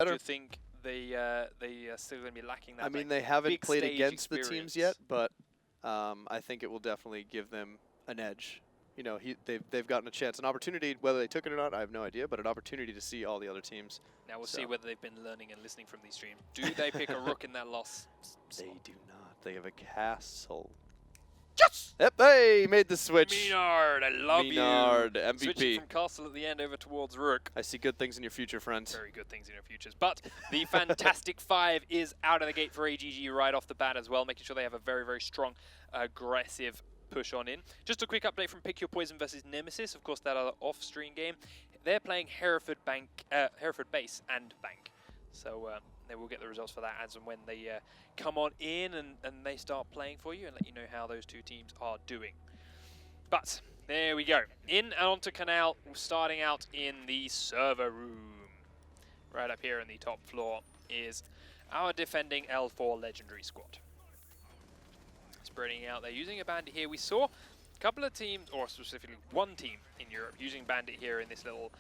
Do you think they are still going to be lacking that? I mean, like, they haven't big played stage against the experience? teams yet, but I think it will definitely give them an edge. You know, they've gotten a chance, an opportunity. Whether they took it or not, I have no idea, but an opportunity to see all the other teams. Now we'll see whether they've been learning and listening from these streams. Do they pick a rook in that loss? They do not. They have a castle. Yes! Yep, hey, made the switch. Menard, I love Menard, you. MVP. Switching from castle at the end over towards rook. I see good things in your future, friend. Very good things in your futures. But the Fantastic Five is out of the gate for AGG right off the bat as well, making sure they have a very, very strong, aggressive push on in. Just a quick update from Pick Your Poison versus Nemesis. Of course, that other off-stream game. They're playing Hereford Base and Bank. So they will get the results for that as and when they come on in and they start playing for you and let you know how those two teams are doing. But there we go. In and onto Canal, starting out in the server room. Right up here in the top floor is our defending L4 Legendary squad. Spreading out, they're using a bandit here. We saw a couple of teams, or specifically one team in Europe, using bandit here in this little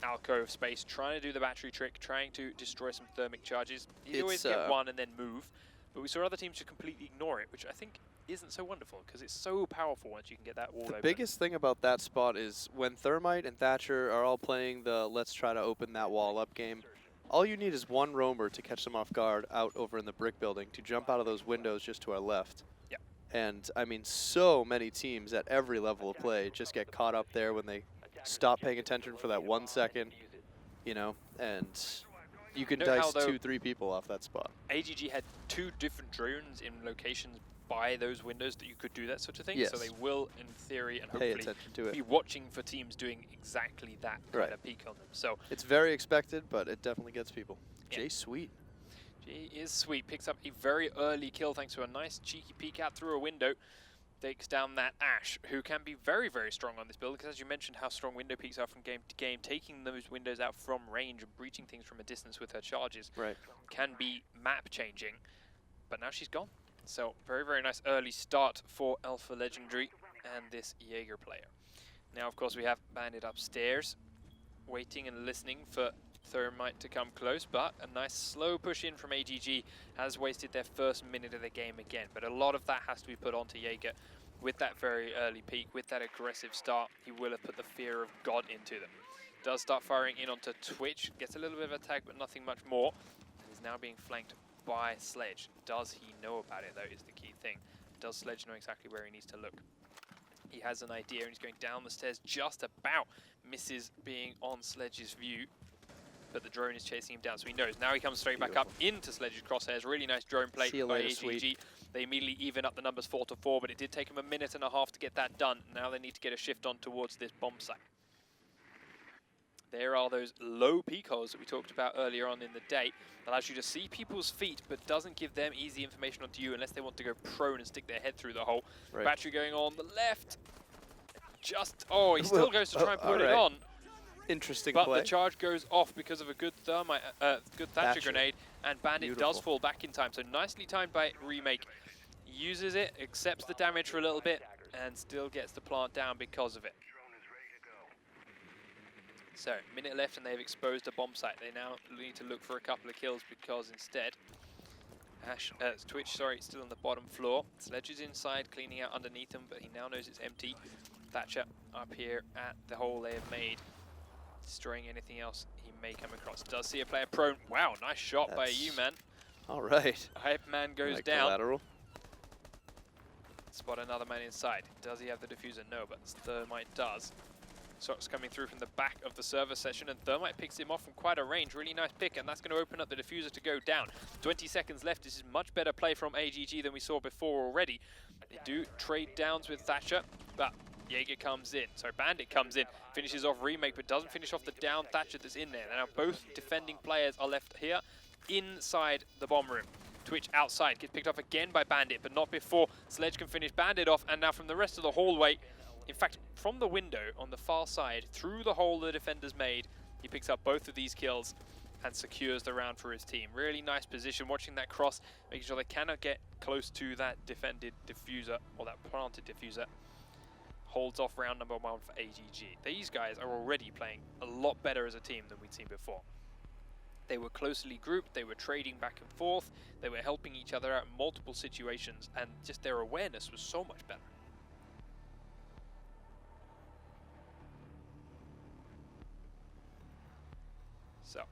alcove space, trying to do the battery trick, trying to destroy some thermic charges. You always get one and then move, but we saw other teams just completely ignore it, which I think isn't so wonderful because it's so powerful once you can get that wall open. The biggest thing about that spot is when Thermite and Thatcher are all playing the let's try to open that wall up game, all you need is one roamer to catch them off guard out over in the brick building to jump out of those windows just to our left. Yeah. And I mean, so many teams at every level of play just get caught up there when they stop paying attention for that 1 second, you know, and you can dice 2-3 people off that spot. AGG had 2 different drones in locations by those windows that you could do that sort of thing. Yes. So they will, in theory, and pay hopefully attention to it. be watching for teams doing exactly that kind of peek on them. So it's very expected, but it definitely gets people. Yeah. Jay Sweet. Jay is sweet. Picks up a very early kill thanks to a nice cheeky peek out through a window. Takes down that Ash, who can be very, very strong on this build, because as you mentioned how strong window peeks are from game to game, taking those windows out from range and breaching things from a distance with her charges can be map changing. But now she's gone. So very, very nice early start for Alpha Legendary and this Jaeger player. Now, of course, we have Bandit upstairs, waiting and listening for Thermite to come close, but a nice slow push in from AGG has wasted their first minute of the game again. But a lot of that has to be put onto Jaeger with that very early peak, with that aggressive start. He will have put the fear of God into them. Does start firing in onto Twitch, gets a little bit of attack, but nothing much more. And is now being flanked by Sledge. Does he know about it, though, is the key thing. Does Sledge know exactly where he needs to look? He has an idea, and he's going down the stairs, just about misses being on Sledge's view. But the drone is chasing him down, so he knows. Now he comes straight back up into Sledge's crosshairs. Really nice drone play by AGG. They immediately even up the numbers 4-4, but it did take him a minute and a half to get that done. Now they need to get a shift on towards this bomb site. There are those low peak holes that we talked about earlier on in the day. Allows you to see people's feet, but doesn't give them easy information onto you unless they want to go prone and stick their head through the hole. Battery going on the left. Just, oh, he still goes to try and put it on. Interesting but play. The charge goes off because of a good thermite, good Thatcher grenade, and Bandit does fall back in time. So nicely timed by Remake. Uses it, accepts the damage for a little bit, and still gets the plant down because of it. So, minute left and they've exposed a bomb site. They now need to look for a couple of kills because instead, Twitch, sorry, still on the bottom floor. Sledge is inside, cleaning out underneath him, but he now knows it's empty. Thatcher up here at the hole they have made, destroying anything else he may come across. Does see a player prone. Wow, nice shot by you, man. All right. Hype man goes down. Collateral. Spot another man inside. Does he have the diffuser? No, but Thermite does. Shots coming through from the back of the server session, and Thermite picks him off from quite a range. Really nice pick, and that's going to open up the diffuser to go down. 20 seconds left. This is much better play from AGG than we saw before already. They do trade downs with Thatcher, but Jaeger comes in. So Bandit comes in, finishes off Remake, but doesn't finish off the down Thatcher that's in there. Now both defending players are left here inside the bomb room. Twitch outside, gets picked off again by Bandit, but not before Sledge can finish Bandit off. And now from the rest of the hallway, in fact, from the window on the far side, through the hole the defenders made, he picks up both of these kills and secures the round for his team. Really nice position, watching that cross, making sure they cannot get close to that defended diffuser, or that planted diffuser. Holds off round number 1 for AGG. These guys are already playing a lot better as a team than we'd seen before. They were closely grouped, they were trading back and forth, they were helping each other out in multiple situations, and just their awareness was so much better. So,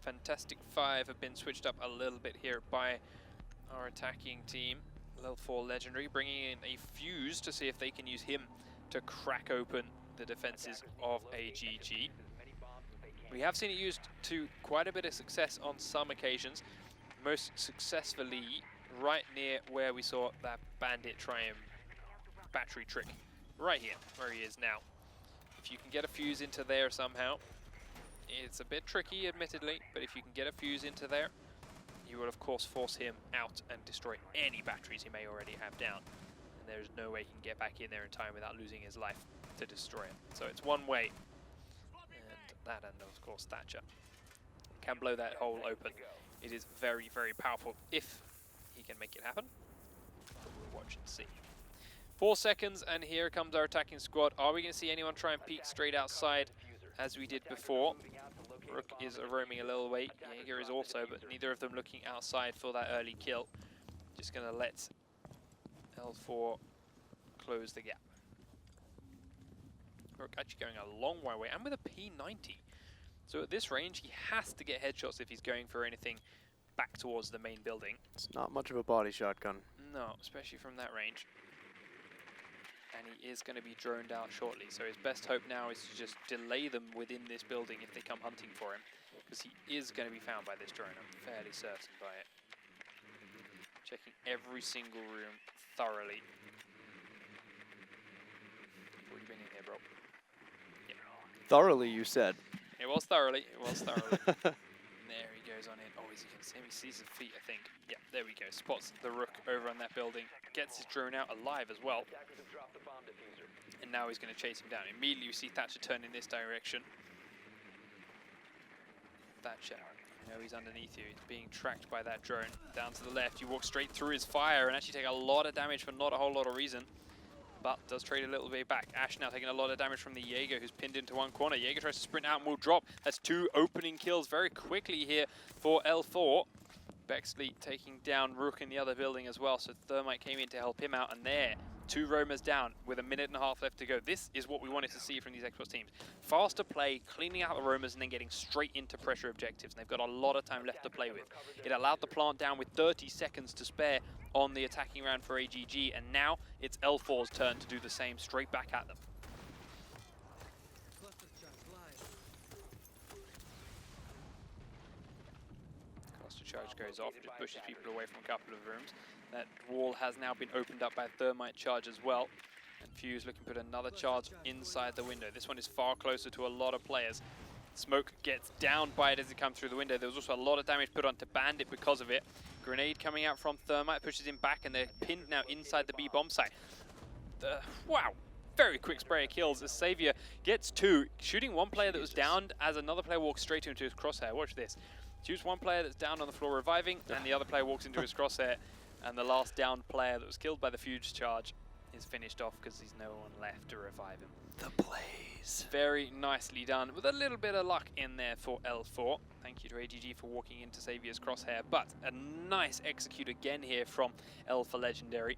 Fantastic Five have been switched up a little bit here by our attacking team. Level 4 Legendary bringing in a Fuse to see if they can use him to crack open the defenses of AGG. We have seen it used to quite a bit of success on some occasions, most successfully right near where we saw that bandit try and battery trick, right here, where he is now. If you can get a Fuse into there somehow, it's a bit tricky admittedly, but if you can get a Fuse into there, you will of course force him out and destroy any batteries he may already have down. And there's no way he can get back in there in time without losing his life to destroy it. So it's one way. That and of course Thatcher can blow that hole open. It is very, very powerful if he can make it happen. We'll watch and see. 4 seconds and here comes our attacking squad. Are we going to see anyone try and peek straight outside as we did before? Rook is roaming a little way. Jaeger is also, but neither of them looking outside for that early kill. Just going to let L4 close the gap. Rook actually going a long way away, and with a P90. So at this range, he has to get headshots if he's going for anything back towards the main building. It's not much of a body shotgun. No, especially from that range. And he is going to be droned out shortly, so his best hope now is to just delay them within this building if they come hunting for him, because he is going to be found by this drone, I'm fairly certain by it. Checking every single room thoroughly. You've already been in here, bro. Thoroughly, you said. It was thoroughly, it was thoroughly. There he goes on in. Oh, he sees his feet, I think. Yeah, there we go. Spots the Rook over on that building. Gets his drone out alive as well. And now he's going to chase him down. Immediately we see Thatcher turn in this direction. Thatcher, you know he's underneath you. He's being tracked by that drone. Down to the left, you walk straight through his fire and actually take a lot of damage for not a whole lot of reason. But does trade a little bit back. Ash now taking a lot of damage from the Jaeger, who's pinned into one corner. Jaeger tries to sprint out and will drop. That's 2 opening kills very quickly here for L4. Bexley taking down Rook in the other building as well, so Thermite came in to help him out, and there, 2 roamers down with a minute and a half left to go. This is what we wanted to see from these Xbox teams. Faster play, cleaning out the roamers, and then getting straight into pressure objectives. And they've got a lot of time left to play with. It allowed the plant down with 30 seconds to spare on the attacking round for AGG, and now it's L4's turn to do the same straight back at them. Cluster charge goes off, just pushes people away from a couple of rooms. That wall has now been opened up by Thermite charge as well. And Fuse looking to put another charge inside the window. This one is far closer to a lot of players. Smoke gets down by it as it comes through the window. There was also a lot of damage put onto Bandit because of it. Grenade coming out from Thermite pushes him back, and they're pinned now inside the B bomb site. Wow, very quick spray of kills as Savior gets 2, shooting one player that was downed as another player walks straight into his crosshair. Watch this. Shoots one player that's down on the floor reviving, and the other player walks into his crosshair, and the last downed player that was killed by the Fuse charge is finished off because there's no one left to revive him. The blaze. Very nicely done, with a little bit of luck in there for L4. Thank you to AGG for walking into Saviour's crosshair, but a nice execute again here from L for Legendary.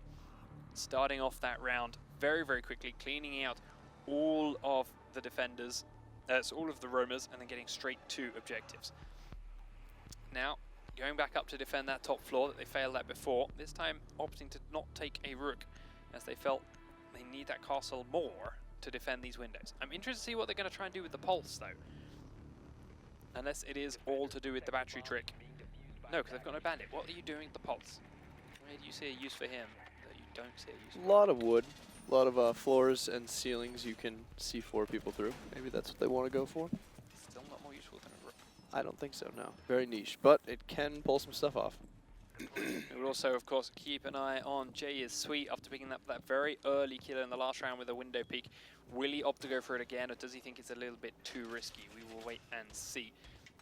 Starting off that round very, very quickly, cleaning out all of the defenders, so all of the roamers, and then getting straight to objectives. Now, going back up to defend that top floor that they failed at before, this time opting to not take a Rook, as they felt they need that castle more to defend these windows. I'm interested to see what they're going to try and do with the Pulse, though. Unless it is all to do with the battery trick. No, because they've got no Bandit. What are you doing with the Pulse? Where do you see a use for him that you don't see a use for? A lot of wood. A lot of floors and ceilings you can C4 people through. Maybe that's what they want to go for. Still not more useful than a Rook. I don't think so, no. Very niche, but it can pull some stuff off. We will also, of course, keep an eye on Jay is Sweet after picking up that very early kill in the last round with a window peek. Will he opt to go for it again, or does he think it's a little bit too risky? We will wait and see,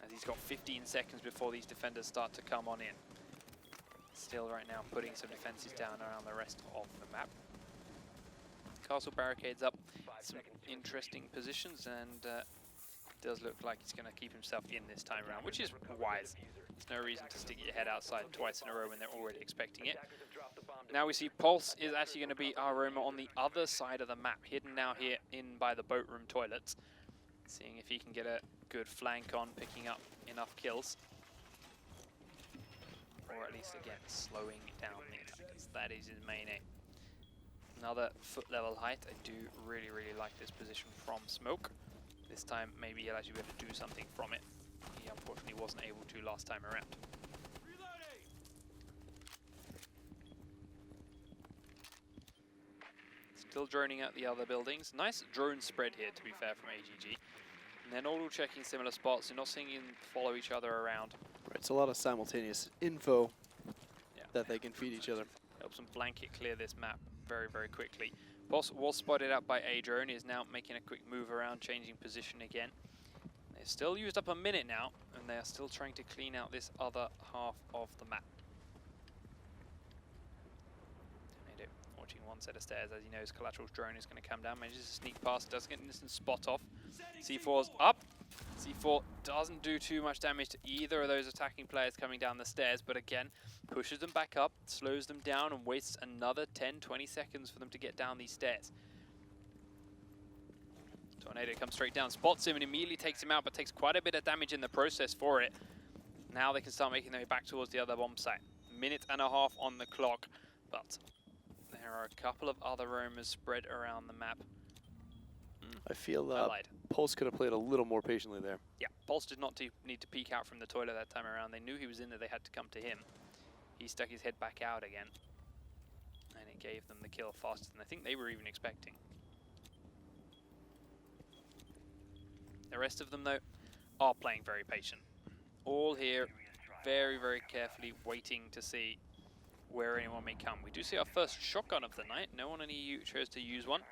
as he's got 15 seconds before these defenders start to come on in. Still right now putting some defenses down around the rest of the map. Castle barricades up, some interesting positions, and Does look like he's going to keep himself in this time around, which is wise. There's no reason to stick your head outside twice in a row when they're already expecting it. Now we see Pulse is actually going to be our roamer on the other side of the map, hidden now here in by the boat room toilets. Seeing if he can get a good flank on, picking up enough kills. Or at least, again, slowing down the attackers. That is his main aim. Another foot level height. I do really, really like this position from Smoke. This time, maybe he'll actually be able to do something from it. He unfortunately wasn't able to last time around. Still droning out the other buildings. Nice drone spread here, to be fair, from AGG. And they're not all checking similar spots. They're not seeing them follow each other around. Right, it's a lot of simultaneous info that they can feed each other. Helps them blanket clear this map very, very quickly. Boss was spotted out by a drone. He is now making a quick move around, changing position again. They've still used up a minute now, and they are still trying to clean out this other half of the map. Tornado watching one set of stairs as he knows Collateral's drone is going to come down. Manages to sneak past, doesn't get an instant spot off. C4's up. C4 doesn't do too much damage to either of those attacking players coming down the stairs, but again, pushes them back up, slows them down, and wastes another 10-20 seconds for them to get down these stairs. Tornado comes straight down, spots him, and immediately takes him out, but takes quite a bit of damage in the process for it. Now they can start making their way back towards the other bomb site. Minute and a half on the clock, but there are a couple of other roamers spread around the map. I feel I lied. Pulse could have played a little more patiently there. Yeah, Pulse did not need to peek out from the toilet that time around. They knew he was in there, they had to come to him. He stuck his head back out again, and it gave them the kill faster than I think they were even expecting. The rest of them, though, are playing very patient. All here, very, very carefully waiting to see where anyone may come. We do see our first shotgun of the night. No one in EU chose to use one,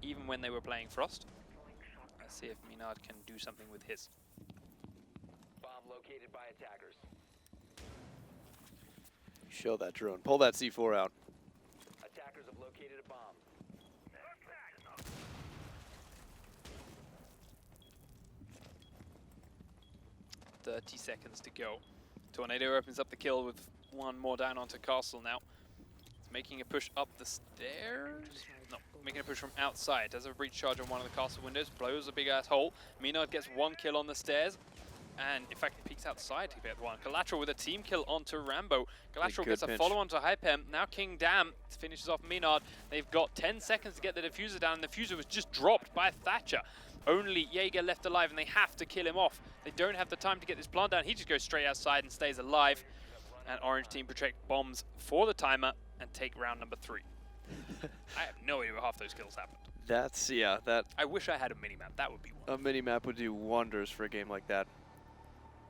even when they were playing Frost. Let's see if Minard can do something with his. Bomb located by attackers. Show that drone. Pull that C4 out. Attackers have located a bomb. 30 seconds to go. Tornado opens up the kill with one more down onto Castle now. It's making a push up the stairs. No, making a push from outside. Does a breach charge on one of the castle windows, blows a big ass hole. Minard gets one kill on the stairs, and in fact he peeks outside to get one. Collateral with a team kill onto Rambo. Collateral gets a follow on to Hypem. Now King Dam finishes off Minard. They've got 10 seconds to get the diffuser down, and the diffuser was just dropped by Thatcher. Only Jaeger left alive, and they have to kill him off. They don't have the time to get this plant down. He just goes straight outside and stays alive. And Orange team protect bombs for the timer and take round number 3. I have no idea where half those kills happened. That's, yeah, that... I wish I had a minimap. That would be one. A minimap would do wonders for a game like that.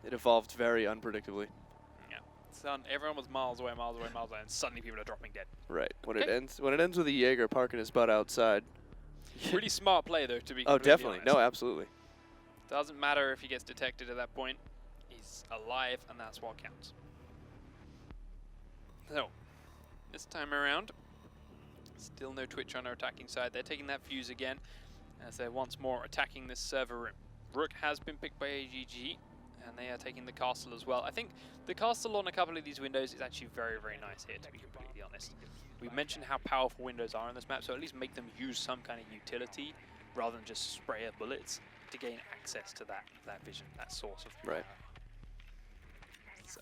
It evolved very unpredictably. Yeah. Son, everyone was miles away, and suddenly people are dropping dead. Right. When it ends with a Jaeger parking his butt outside. Pretty smart play, though, to be Oh, completely definitely. honest. No, absolutely. Doesn't matter if he gets detected at that point. He's alive, and that's what counts. So, this time around, still no Twitch on our attacking side. They're taking that fuse again, as they're once more attacking this server room. Rook has been picked by AGG, and they are taking the castle as well. I think the castle on a couple of these windows is actually very, very nice here, to be completely honest. We've mentioned how powerful windows are on this map, so at least make them use some kind of utility rather than just spray of bullets to gain access to that vision, that source of power. Right. So,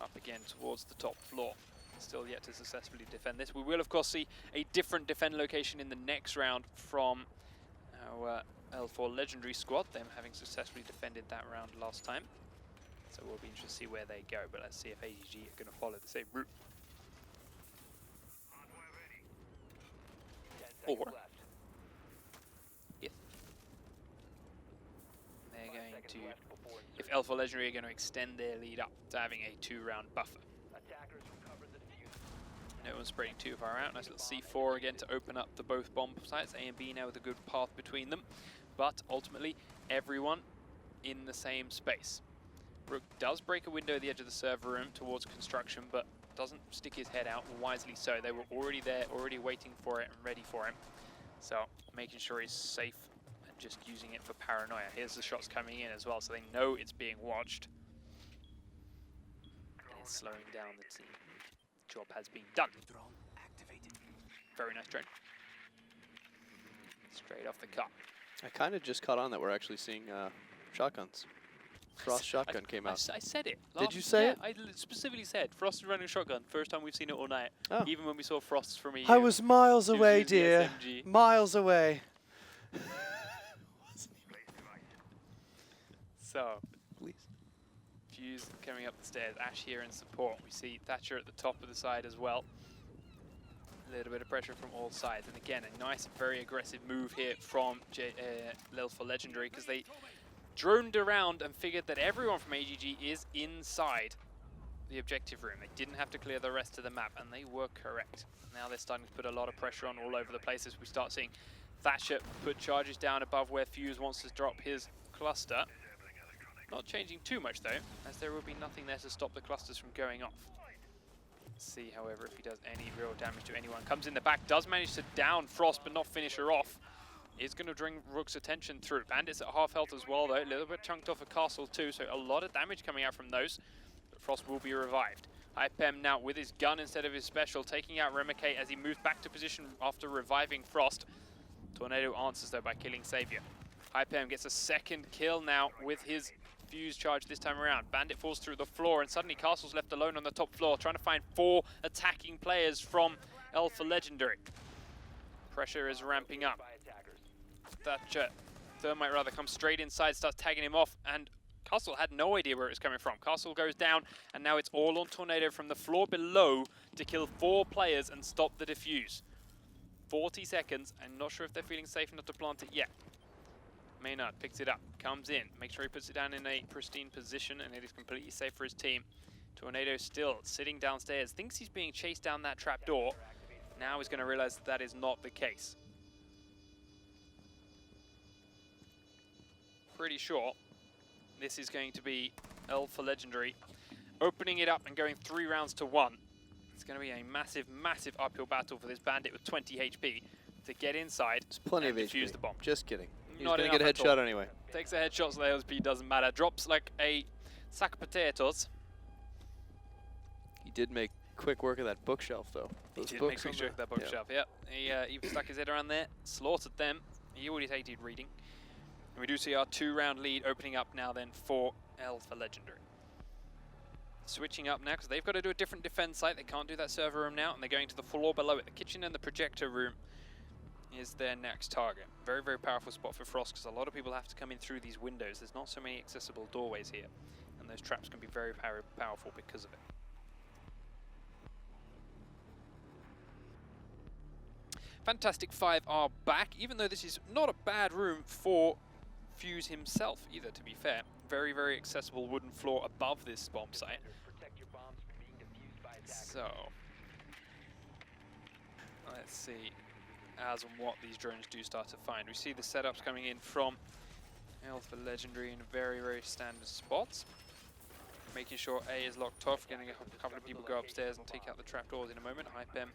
up again towards the top floor. Still yet to successfully defend this. We will, of course, see a different defend location in the next round from our L4 Legendary squad, them having successfully defended that round last time. So we'll be interested to see where they go, but let's see if AGG are going to follow the same route. Or if they're going to, if L4 Legendary are going to extend their lead up to having a 2-round buffer. No one's spreading too far out. Nice little C4 again to open up the both bomb sites. A and B now with a good path between them. But ultimately, everyone in the same space. Rook does break a window at the edge of the server room towards construction, but doesn't stick his head out, wisely so. They were already there, already waiting for it and ready for him. So, making sure he's safe and just using it for paranoia. Here's the shots coming in as well, so they know it's being watched. And it's slowing down the team. Job has been done. Very nice drone. Straight off the cup. I kind of just caught on that we're actually seeing shotguns. Frost shotgun came out. I said it. Did you say it? I specifically said Frost is running a shotgun. First time we've seen it all night. Oh. Even when we saw Frost's from EU. I was miles She was away, using the dear. SMG. Miles away. So, Please. Fuse coming up the stairs. Ash here in support. We see Thatcher at the top of the side as well. A little bit of pressure from all sides. And again, a nice, very aggressive move here from Lil for Legendary, because they droned around and figured that everyone from AGG is inside the objective room. They didn't have to clear the rest of the map, and they were correct. Now they're starting to put a lot of pressure on all over the place as we start seeing Thatcher put charges down above where Fuse wants to drop his cluster. Not changing too much though, as there will be nothing there to stop the clusters from going off. Let's see, however, if he does any real damage to anyone. Comes in the back, does manage to down Frost but not finish her off. Is going to bring Rook's attention through. Bandits at half health as well though, a little bit chunked off a castle too, so a lot of damage coming out from those. But Frost will be revived. Hypem now with his gun instead of his special, taking out Remicade as he moves back to position after reviving Frost. Tornado answers though by killing Savior. Hypem gets a second kill now with his Fuse charge this time around. Bandit falls through the floor and suddenly Castle's left alone on the top floor, trying to find 4 attacking players from Alpha Legendary. Pressure is ramping up. Thatcher, Thermite rather, comes straight inside, starts tagging him off, and Castle had no idea where it was coming from. Castle goes down, and now it's all on Tornado from the floor below to kill 4 players and stop the defuse. 40 seconds, I'm not sure if they're feeling safe enough to plant it yet. Maynard picks it up, comes in, makes sure he puts it down in a pristine position, and it is completely safe for his team. Tornado still sitting downstairs, thinks he's being chased down that trapdoor. Now he's going to realize that that is not the case. Pretty sure this is going to be Alpha Legendary opening it up and going 3 rounds to 1. It's going to be a massive, massive uphill battle for this Bandit with 20 HP to get inside. There's plenty and of defuse HP. the bomb. Just kidding. He's Not going to get a enough at all. headshot anyway. Takes a headshot, so the LSP doesn't matter. Drops like a sack of potatoes. He did make quick work of that bookshelf, though. He Those did books make quick on stroke of that bookshelf, yep. He even stuck his head around there, slaughtered them. He always hated reading. And we do see our 2-round lead opening up now then for Alpha Legendary. Switching up now, because they've got to do a different defense site. They can't do that server room now, and they're going to the floor below it. The kitchen and the projector room is their next target. Very, very powerful spot for Frost, because a lot of people have to come in through these windows. There's not so many accessible doorways here, and those traps can be very powerful because of it. Fantastic 5 are back, even though this is not a bad room for Fuse himself either, to be fair. Very, very accessible wooden floor above this bomb site. So, let's see as and what these drones do start to find. We see the setups coming in from Alpha Legendary in very, very standard spots. Making sure A is locked off, getting a couple of people go upstairs and take out the trapdoors in a moment. Hypem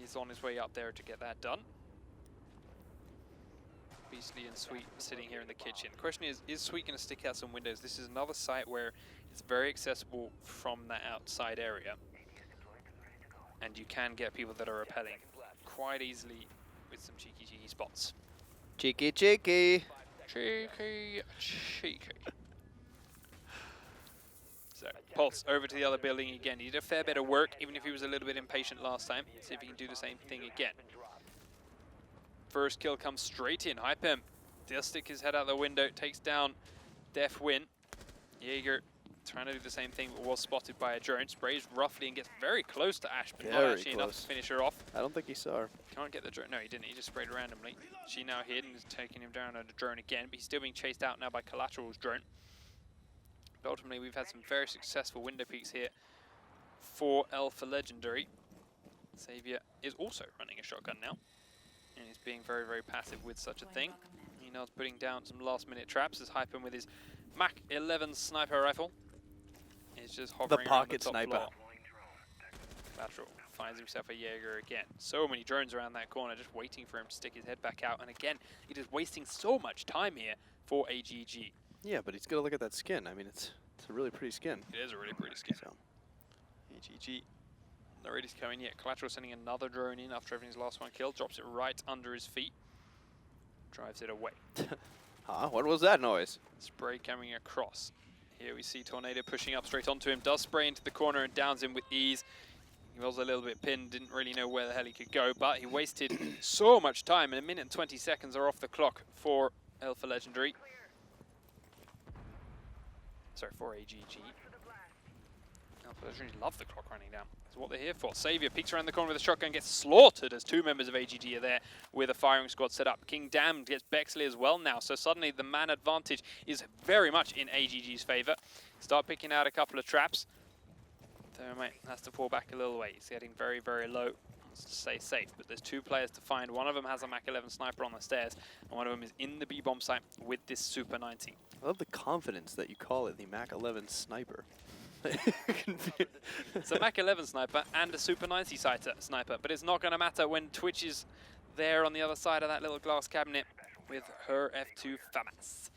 is on his way up there to get that done. Beastly and Sweet sitting here in the kitchen. The question is Sweet going to stick out some windows? This is another site where it's very accessible from that outside area. And you can get people that are repelling quite easily with some cheeky, cheeky spots. Cheeky, cheeky. Cheeky, cheeky. So, Pulse over to the other building again. He did a fair bit of work, even if he was a little bit impatient last time. See if he can do the same thing again. First kill comes straight in. Hypem does stick his head out the window, takes down Def Win. Jaeger trying to do the same thing, but was spotted by a drone. Sprays roughly and gets very close to Ash, but not actually enough to finish her off. I don't think he saw her. Can't get the drone. No, he didn't. He just sprayed randomly. She now hid and is taking him down on a drone again, but he's still being chased out now by Collateral's drone. But ultimately, we've had some very successful window peeks here for Alpha Legendary. Savior is also running a shotgun now, and he's being very, very passive with such a thing. He now is putting down some last-minute traps as Hypem with his Mach 11 sniper rifle is just hovering around the top sniper. floor. Lateral finds himself a Jaeger again. So many drones around that corner just waiting for him to stick his head back out. And again, it is wasting so much time here for AGG. Yeah, but he's got to look at that skin. I mean, it's a really pretty skin. It is a really pretty skin. So. AGG, not ready to come in yet. Collateral sending another drone in after having his last one killed. Drops it right under his feet. Drives it away. Huh? What was that noise? Spray coming across. Here we see Tornado pushing up straight onto him. Does spray into the corner and downs him with ease. He was a little bit pinned, didn't really know where the hell he could go, but he wasted so much time, and 1 minute and 20 seconds are off the clock for Alpha Legendary. Sorry, for AGG. Alpha Legendary love the clock running down. That's what they're here for. Savior peeks around the corner with a shotgun, gets slaughtered as 2 members of AGG are there with a firing squad set up. King Dam gets Bexley as well now, so suddenly the man advantage is very much in AGG's favor. Start picking out a couple of traps. Thermite has to pull back a little way. He's getting very, very low. Wants to stay safe, but there's 2 players to find. One of them has a Mach 11 sniper on the stairs, and one of them is in the B-bomb site with this Super 90. I love the confidence that you call it the Mach 11 sniper. It's a Mach 11 sniper and a Super 90 sniper, but it's not going to matter when Twitch is there on the other side of that little glass cabinet with her F2 FAMAS.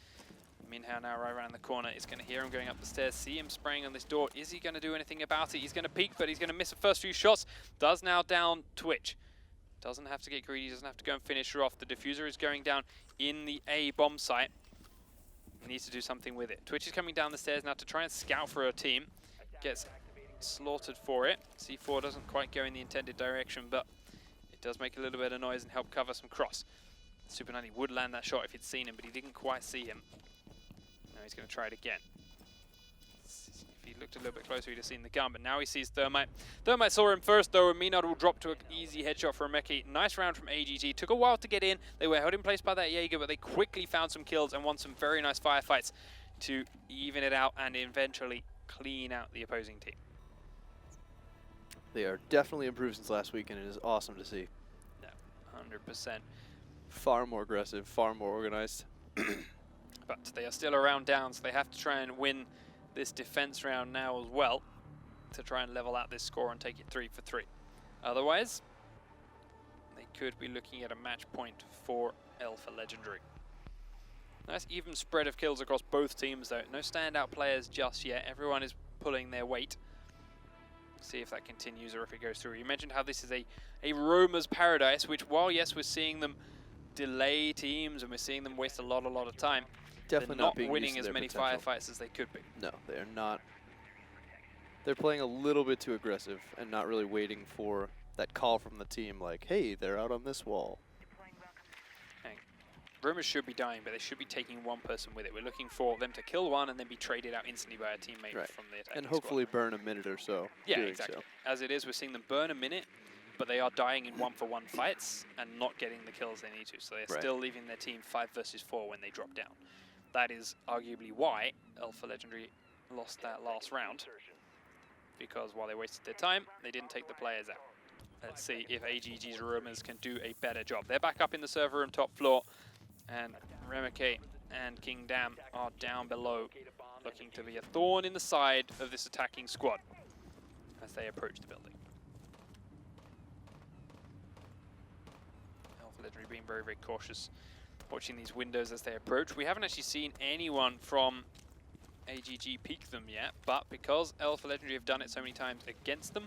Minhao now right around the corner is going to hear him going up the stairs, see him spraying on this door. Is he going to do anything about it? He's going to peek, but he's going to miss the first few shots. Does now down Twitch. Doesn't have to get greedy, doesn't have to go and finish her off. The diffuser is going down in the A bomb site. He needs to do something with it. Twitch is coming down the stairs now to try and scout for her team. Gets slaughtered for it. C4 doesn't quite go in the intended direction, but it does make a little bit of noise and help cover some cross. Super 90 would land that shot if he'd seen him, but he didn't quite see him. Now he's going to try it again. If he looked a little bit closer, he'd have seen the gun, but now he sees Thermite. Thermite saw him first, though, and Minard will drop to an easy headshot for Meki. Nice round from AGG. Took a while to get in. They were held in place by that Jaeger, but they quickly found some kills and won some very nice firefights to even it out and eventually clean out the opposing team. They are definitely improved since last week, and it is awesome to see. Yeah, 100%. Far more aggressive, far more organized. But they are still around down, so they have to try and win this defense round now as well to try and level out this score and take it 3 for 3. Otherwise, they could be looking at a match point for Alpha Legendary. Nice even spread of kills across both teams though. No standout players just yet. Everyone is pulling their weight. See if that continues or if it goes through. You mentioned how this is a roamer's paradise, which while yes, we're seeing them delay teams and we're seeing them waste a lot of time, Definitely they're not being winning used to as their many potential. firefights as they could be. No, they are not. They're playing a little bit too aggressive and not really waiting for that call from the team like, hey, they're out on this wall. Rumors should be dying, but they should be taking one person with it. We're looking for them to kill one and then be traded out instantly by a teammate from the attacking And hopefully squad. burn a minute or so. Yeah, doing exactly. so. As it is, we're seeing them burn a minute, but they are dying in 1-for-1 fights and not getting the kills they need to. So they're still leaving their team 5 versus 4 when they drop down. That is arguably why Alpha Legendary lost that last round, because while they wasted their time, they didn't take the players out. Let's see if AGG's Rumors can do a better job. They're back up in the server room top floor, and Remeke and King Dam are down below, looking to be a thorn in the side of this attacking squad as they approach the building. Alpha Legendary being very, very cautious, watching these windows as they approach. We haven't actually seen anyone from AGG peek them yet, but because Alpha Legendary have done it so many times against them,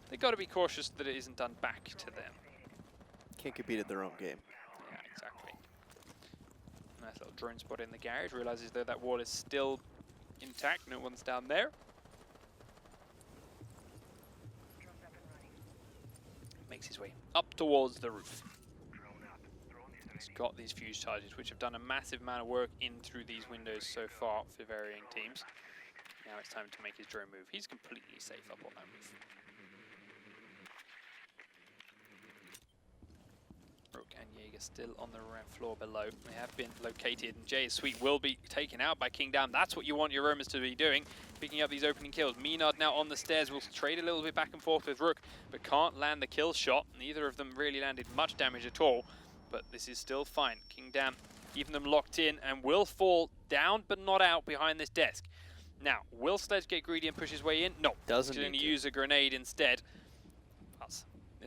they've got to be cautious that it isn't done back to them. Can't compete at their own game. Yeah, exactly. Nice little drone spot in the garage. Realizes though that wall is still intact. No one's down there. Makes his way up towards the roof. He's got these fuse charges, which have done a massive amount of work in through these windows so far for varying teams. Now it's time to make his drone move. He's completely safe up on that roof. Rook and Jaeger still on the floor below. They have been located, and Jay's Sweet will be taken out by King Down. That's what you want your roamers to be doing, picking up these opening kills. Minard now on the stairs will trade a little bit back and forth with Rook, but can't land the kill shot. Neither of them really landed much damage at all, but this is still fine. King Down keeping them locked in and will fall down but not out behind this desk. Now, will Sledge get greedy and push his way in? No. Doesn't He's going need to to. use a grenade instead. But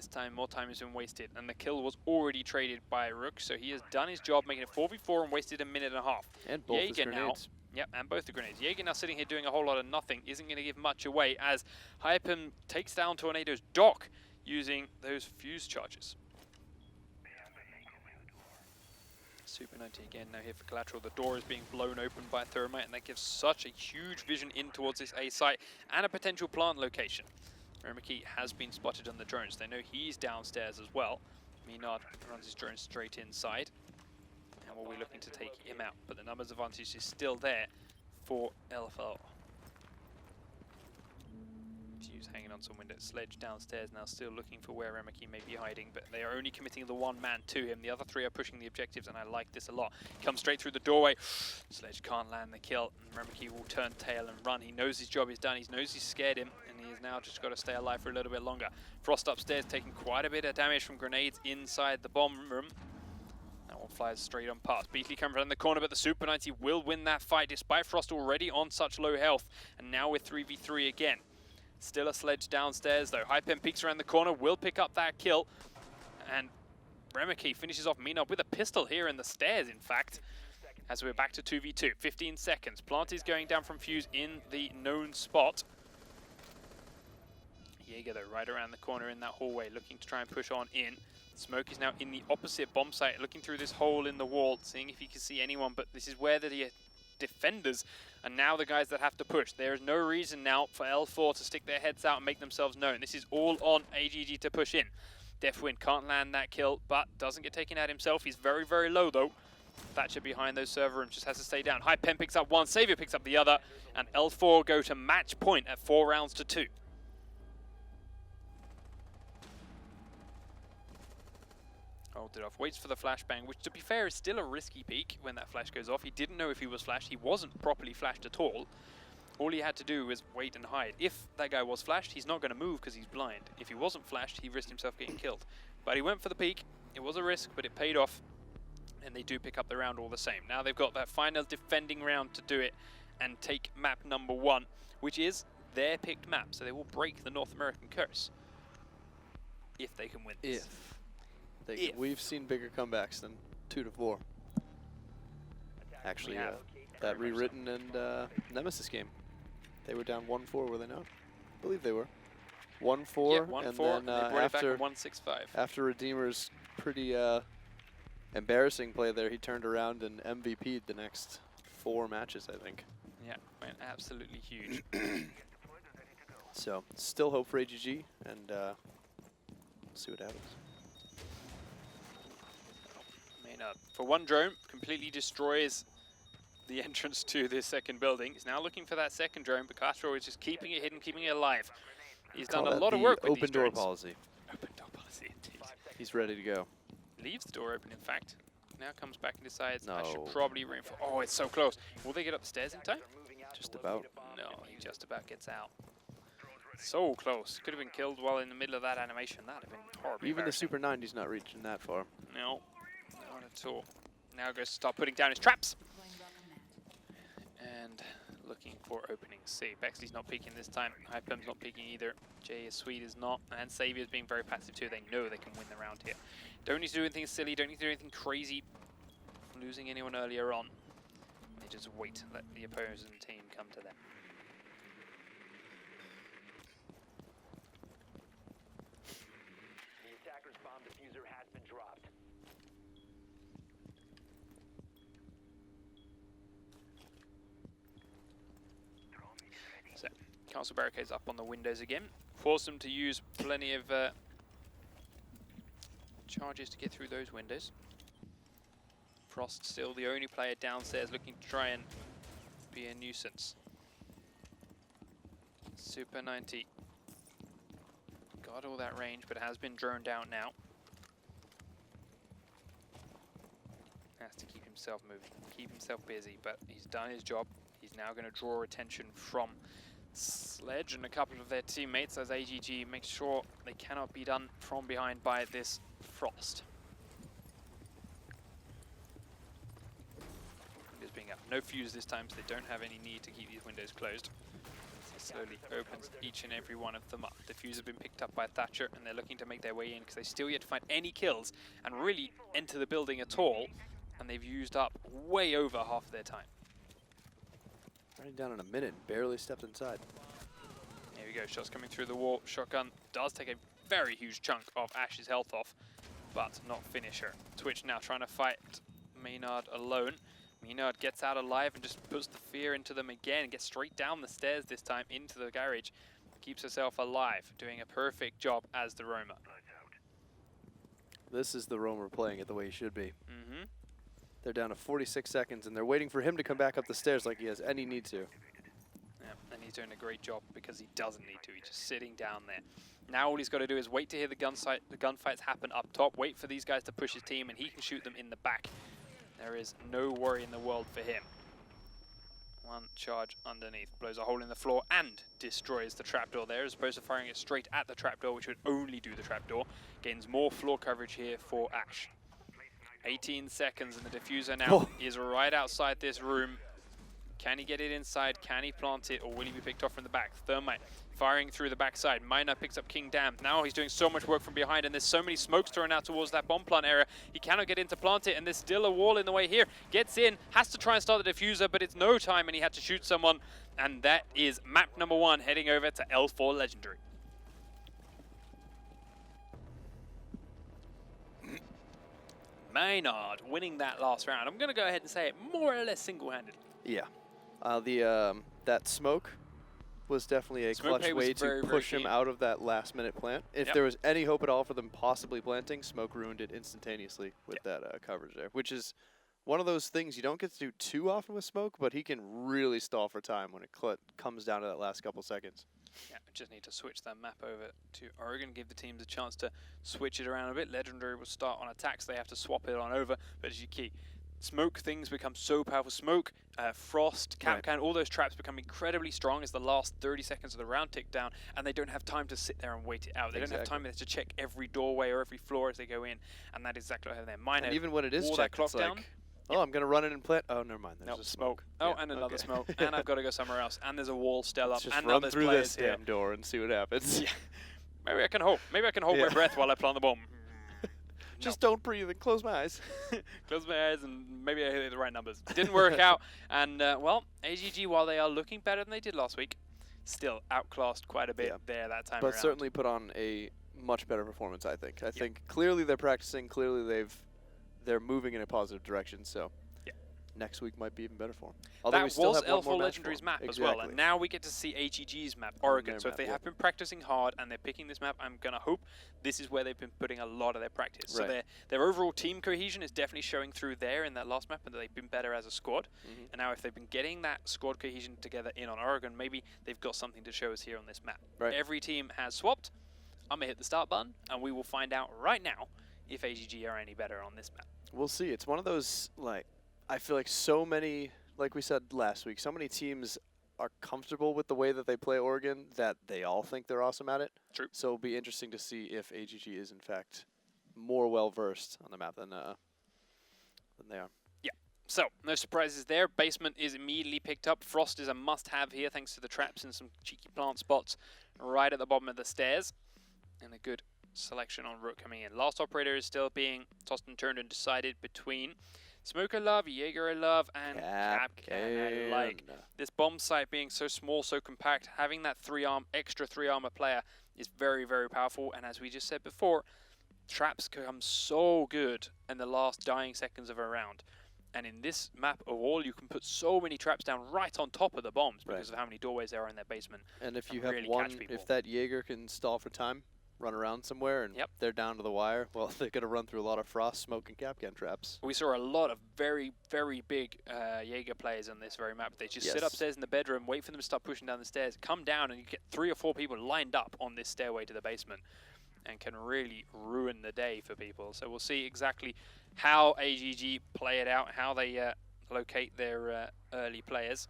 time, more time has been wasted, and the kill was already traded by Rook, so he has done his job, making it 4v4 and wasted a minute and a half. And both his Jaeger now, grenades. yep, and both the grenades. Jaeger now sitting here doing a whole lot of nothing, isn't going to give much away as Hypem takes down Tornado's dock using those fuse charges. Super 90 again now here for collateral. The door is being blown open by Thermite, and that gives such a huge vision in towards this A site and a potential plant location. Remiki has been spotted on the drones. They know he's downstairs as well. Minard runs his drone straight inside, and we'll be looking to take him out. But the numbers advantage is still there for LFL. Fuse hanging on some window. Sledge downstairs now, still looking for where Remiki may be hiding, but they are only committing the one man to him. The other three are pushing the objectives, and I like this a lot. Comes straight through the doorway. Sledge can't land the kill, and Remiki will turn tail and run. He knows his job is done. He knows he's scared him, and he has now just got to stay alive for a little bit longer. Frost upstairs taking quite a bit of damage from grenades inside the bomb room. That one flies straight on past. Beatley comes around the corner, but the Super 90 will win that fight despite Frost already on such low health, and now with 3v3 again. Still a Sledge downstairs though. Hypem peeks around the corner, will pick up that kill. And Remiki finishes off Minop with a pistol here in the stairs, in fact. As we're back to 2v2. 15 seconds. Plant is going down from Fuse in the known spot. Jaeger though, right around the corner in that hallway, looking to try and push on in. Smoke is now in the opposite bomb site, looking through this hole in the wall, seeing if he can see anyone, but this is where the defenders are now the guys that have to push. There is no reason now for L4 to stick their heads out and make themselves known. This is all on AGG to push in. Deathwind can't land that kill, but doesn't get taken out himself. He's very, very low though. Thatcher behind those server rooms just has to stay down. Hypem picks up one, Savior picks up the other, and L4 go to match point at 4 rounds to 2. Hold it off, waits for the flashbang, which to be fair is still a risky peek when that flash goes off. He didn't know if he was flashed. He wasn't properly flashed at all. All he had to do was wait and hide. If that guy was flashed, he's not going to move because he's blind. If he wasn't flashed, he risked himself getting killed. But he went for the peek. It was a risk, but it paid off. And they do pick up the round all the same. Now they've got that final defending round to do it and take map number 1, which is their picked map. So they will break the North American curse if they can win this. We've seen bigger comebacks than 2-4. Actually, that rewritten and Nemesis game. They were down 1-4, were they not? I believe they were. 1-4, yeah, 1-4, and then they brought it back at 1-6-5. After Redeemer's pretty embarrassing play there, he turned around and MVP'd the next 4 matches, I think. Yeah, went absolutely huge. So, still hope for AGG, and see what happens. For one drone, completely destroys the entrance to this second building. He's now looking for that second drone, but Castro is just keeping it hidden, keeping it alive. He's done a lot of work with these drones. Open door policy. Open door policy, indeed. He's ready to go. Leaves the door open, in fact. Now comes back and decides, No. I should probably reinforce. Oh, it's so close. Will they get up the stairs in time? Just about. No, he just about gets out. So close. Could have been killed while in the middle of that animation. That would have been horribly Even the embarrassing. Super 90's not reaching that far. No, not at all. Now goes to start putting down his traps. And looking for opening C. Bexley's not peeking this time. Hypem's not peeking either. Jay is sweet is not. And Saviour's being very passive too. They know they can win the round here. Don't need to do anything silly. Don't need to do anything crazy. Losing anyone earlier on. They just wait. Let the opposing team come to them. The attacker's bomb diffuser has been dropped. So, castle barricades up on the windows again. Force them to use plenty of charges to get through those windows. Frost still the only player downstairs looking to try and be a nuisance. Super 90 got all that range, but has been droned out now. Has to keep himself moving, keep himself busy, but he's done his job. He's now going to draw attention from Sledge and a couple of their teammates as AGG makes sure they cannot be done from behind by this Frost. Windows being up. No fuse this time, so they don't have any need to keep these windows closed. slowly opens each and every one of them up. Diffuse have been picked up by Thatcher, and they're looking to make their way in because they still yet to find any kills and really enter the building at all. And they've used up way over half of their time. Running down in a minute and barely stepped inside. Here we go, shots coming through the wall. Shotgun does take a very huge chunk of Ash's health off, but not finish her. Twitch now trying to fight Maynard alone. Maynard gets out alive and just puts the fear into them again and gets straight down the stairs this time into the garage. Keeps herself alive, doing a perfect job as the roamer. This is the roamer playing it the way he should be. Mm-hmm. They're down to 46 seconds, and they're waiting for him to come back up the stairs like he has any need to. Yeah, and he's doing a great job because he doesn't need to. He's just sitting down there. Now all he's got to do is wait to hear the gunfights happen up top, wait for these guys to push his team, and he can shoot them in the back. There is no worry in the world for him. One charge underneath, blows a hole in the floor and destroys the trapdoor there, as opposed to firing it straight at the trapdoor, which would only do the trapdoor. Gains more floor coverage here for Ash. 18 seconds and the diffuser now is right outside this room. Can he get it inside? Can he plant it, or will he be picked off from the back? Thermite firing through the backside. Miner picks up King Dam. Now he's doing so much work from behind, and there's so many smokes thrown out towards that bomb plant area. He cannot get in to plant it, and there's still a wall in the way here. Gets in, has to try and start the diffuser, but it's no time, and he had to shoot someone. And that is map number 1 heading over to L4 Legendary. Maynard winning that last round. I'm going to go ahead and say it more or less single-handed. Yeah. That smoke was definitely a Smoke clutch way to push him out of that last-minute plant. If there was any hope at all for them possibly planting, Smoke ruined it instantaneously with that coverage there, which is one of those things you don't get to do too often with Smoke, but he can really stall for time when it comes down to that last couple seconds. Yeah, just need to switch that map over to Oregon, give the teams a chance to switch it around a bit. Legendary will start on attacks, they have to swap it on over, but as you key, Smoke things become so powerful. Smoke, Frost, Capcan, all those traps become incredibly strong as the last 30 seconds of the round tick down, and they don't have time to sit there and wait it out. They don't have time to check every doorway or every floor as they go in, and that is exactly what they have there. Miner, and even when it is checked, it's like, oh, I'm going to run in and plant. Oh, never mind. There's a smoke. Oh, and another smoke. And I've got to go somewhere else. And there's a wall still up. Just and run there's through players this damn door and see what happens. Yeah. Maybe I can hold. Maybe I can hold my breath while I plant the bomb. Just don't breathe and close my eyes. Close my eyes and maybe I hit the right numbers. Didn't work out. And, well, AGG, while they are looking better than they did last week, still outclassed quite a bit there that time around. But certainly put on a much better performance, I think. I think clearly they're practicing. Clearly they're moving in a positive direction. So next week might be even better for them. Although that was L4 Legendary's map as well, and now we get to see AGG's map, Oregon. So if they have been practicing hard and they're picking this map, I'm going to hope this is where they've been putting a lot of their practice. So their overall team cohesion is definitely showing through there in that last map, and that they've been better as a squad. And now if they've been getting that squad cohesion together in on Oregon, maybe they've got something to show us here on this map. Every team has swapped. I'm going to hit the start button, and we will find out right now if AGG are any better on this map. We'll see. It's one of those, like, I feel like so many, like we said last week, so many teams are comfortable with the way that they play Oregon that they all think they're awesome at it. True. So it'll be interesting to see if AGG is, in fact, more well-versed on the map than they are. Yeah. So, no surprises there. Basement is immediately picked up. Frost is a must-have here, thanks to the traps and some cheeky plant spots right at the bottom of the stairs. And a good selection on Rook coming in. Last operator is still being tossed and turned and decided between Smoker love, Jaeger I love, and Capcan I like. This bomb site being so small, so compact, having that extra 3-armor player is very, very powerful. And as we just said before, traps come so good in the last dying seconds of a round. And in this map of all, you can put so many traps down right on top of the bombs because of how many doorways there are in their basement. And if you have if that Jaeger can stall for time, run around somewhere, and they're down to the wire, well, they're going to run through a lot of Frost, Smoke, and Capcan traps. We saw a lot of very, very big Jaeger players on this very map. They just sit upstairs in the bedroom, wait for them to start pushing down the stairs, come down, and you get 3 or 4 people lined up on this stairway to the basement and can really ruin the day for people. So we'll see exactly how AGG play it out, how they locate their early players.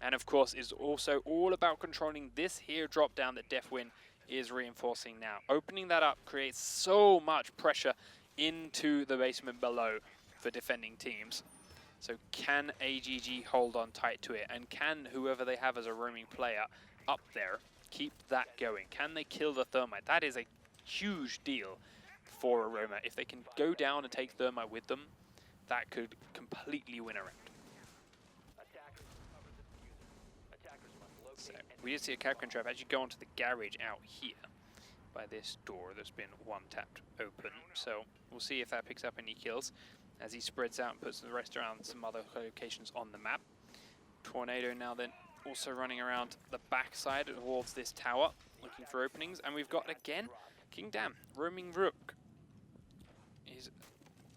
And, of course, it's also all about controlling this here drop down that Deathwin is reinforcing now. Opening that up creates so much pressure into the basement below for defending teams. So can AGG hold on tight to it? And can whoever they have as a roaming player up there keep that going? Can they kill the Thermite? That is a huge deal for Aroma. If they can go down and take Thermite with them, that could completely win a round. So we did see a Capcan trap actually go onto the garage out here by this door that's been one tapped open. So we'll see if that picks up any kills as he spreads out and puts the rest around some other locations on the map. Tornado now then also running around the backside towards this tower, looking for openings. And we've got again King Dam, roaming Rook. He's